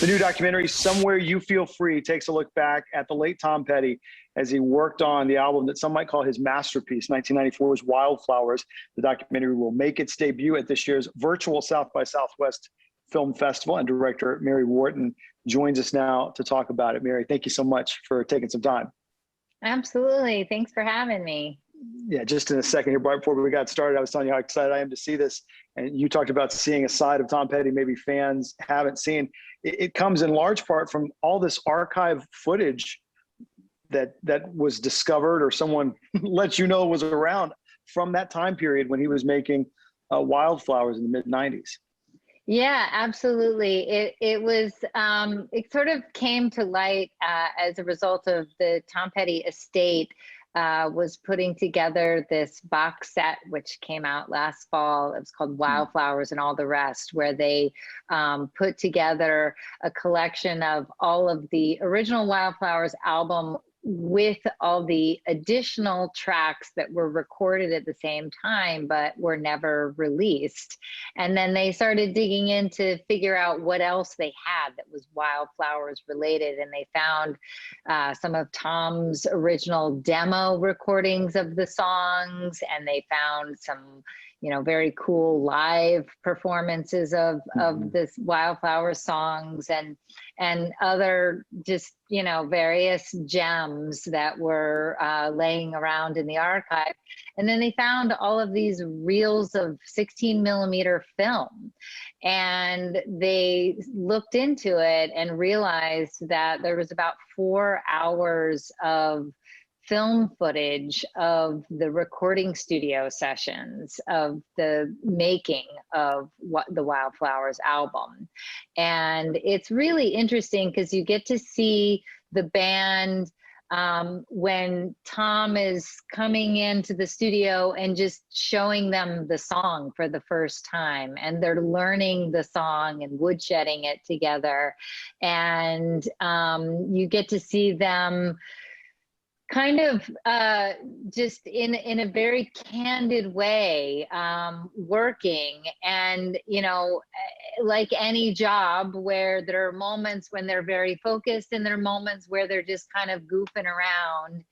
The new documentary, Somewhere You Feel Free, takes a look back at the late Tom Petty as he worked on the album that some might call his masterpiece, 1994's Wildflowers. The documentary will make its debut at this year's virtual South by Southwest Film Festival, and director Mary Wharton joins us now to talk about it. Mary, thank you so much for taking some time. Absolutely. Thanks for having me. Yeah, just in a second here, right before we got started, I was telling you how excited I am to see this. And you talked about seeing a side of Tom Petty maybe fans haven't seen. It comes in large part from all this archive footage that was discovered or someone let you know was around from that time period when he was making Wildflowers in the mid-90s. Yeah, absolutely. It sort of came to light as a result of the Tom Petty estate was putting together this box set, which came out last fall. It was called Wildflowers and All the Rest, where they put together a collection of all of the original Wildflowers album with all the additional tracks that were recorded at the same time, but were never released. And then they started digging in to figure out what else they had that was Wildflowers related. And they found some of Tom's original demo recordings of the songs, and they found some, very cool live performances of this Wildflower songs and other just, various gems that were laying around in the archive. And then they found all of these reels of 16mm film. And they looked into it and realized that there was about 4 hours of film footage of the recording studio sessions of the making of the Wildflowers album. And it's really interesting because you get to see the band when Tom is coming into the studio and just showing them the song for the first time, and they're learning the song and woodshedding it together. And you get to see them kind of just in a very candid way, working. And, like any job where there are moments when they're very focused and there are moments where they're just kind of goofing around.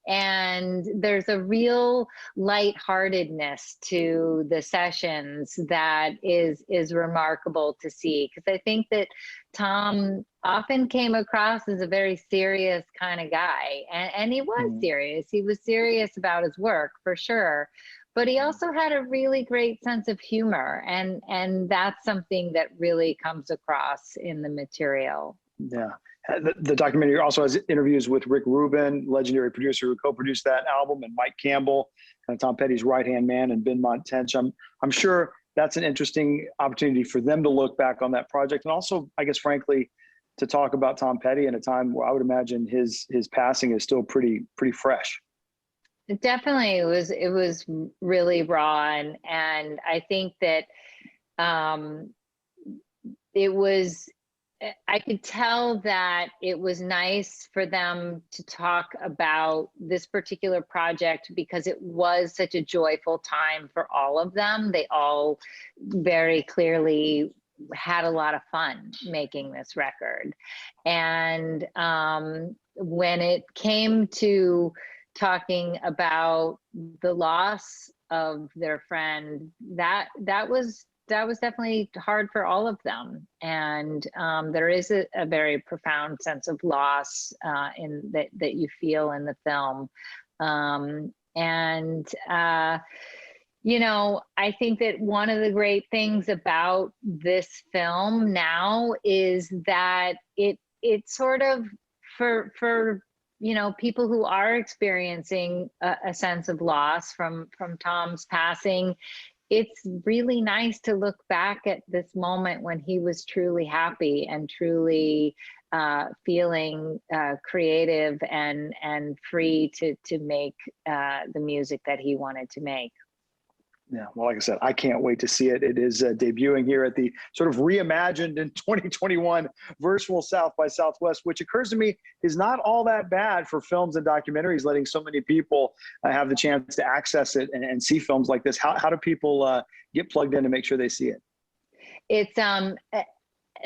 And there's a real lightheartedness to the sessions that is remarkable to see. Because I think that Tom often came across as a very serious kind of guy. And he was serious. He was serious about his work, for sure. But he also had a really great sense of humor. And that's something that really comes across in the material. Yeah. The documentary also has interviews with Rick Rubin, legendary producer who co-produced that album, and Mike Campbell, Tom Petty's right-hand man, and Ben Montench. I'm sure that's an interesting opportunity for them to look back on that project. And also, I guess, frankly, to talk about Tom Petty in a time where I would imagine his passing is still pretty fresh. Definitely, it was really raw, and I think that I could tell that it was nice for them to talk about this particular project because it was such a joyful time for all of them. They all very clearly had a lot of fun making this record. And when it came to talking about the loss of their friend, that was definitely hard for all of them. And there is a very profound sense of loss that you feel in the film. I think that one of the great things about this film now is that it sort of, for people who are experiencing a sense of loss from Tom's passing, it's really nice to look back at this moment when he was truly happy and truly feeling creative and free to make the music that he wanted to make. Yeah, well, like I said, I can't wait to see it. It is debuting here at the sort of reimagined in 2021 virtual South by Southwest, which occurs to me is not all that bad for films and documentaries, letting so many people have the chance to access it and see films like this. How do people get plugged in to make sure they see it? It's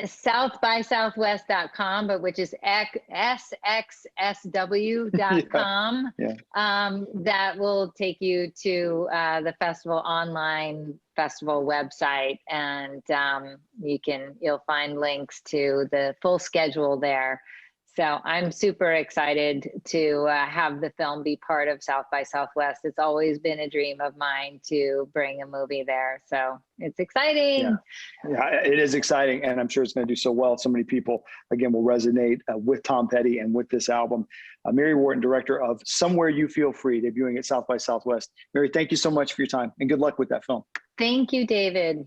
southbysouthwest.com, but which is SXSW.com. Yeah. That will take you to the festival online festival website, and you'll find links to the full schedule there. So I'm super excited to have the film be part of South by Southwest. It's always been a dream of mine to bring a movie there. So it's exciting. Yeah, it is exciting. And I'm sure it's going to do so well. So many people, again, will resonate with Tom Petty and with this album. Mary Wharton, director of Somewhere You Feel Free, debuting at South by Southwest. Mary, thank you so much for your time and good luck with that film. Thank you, David.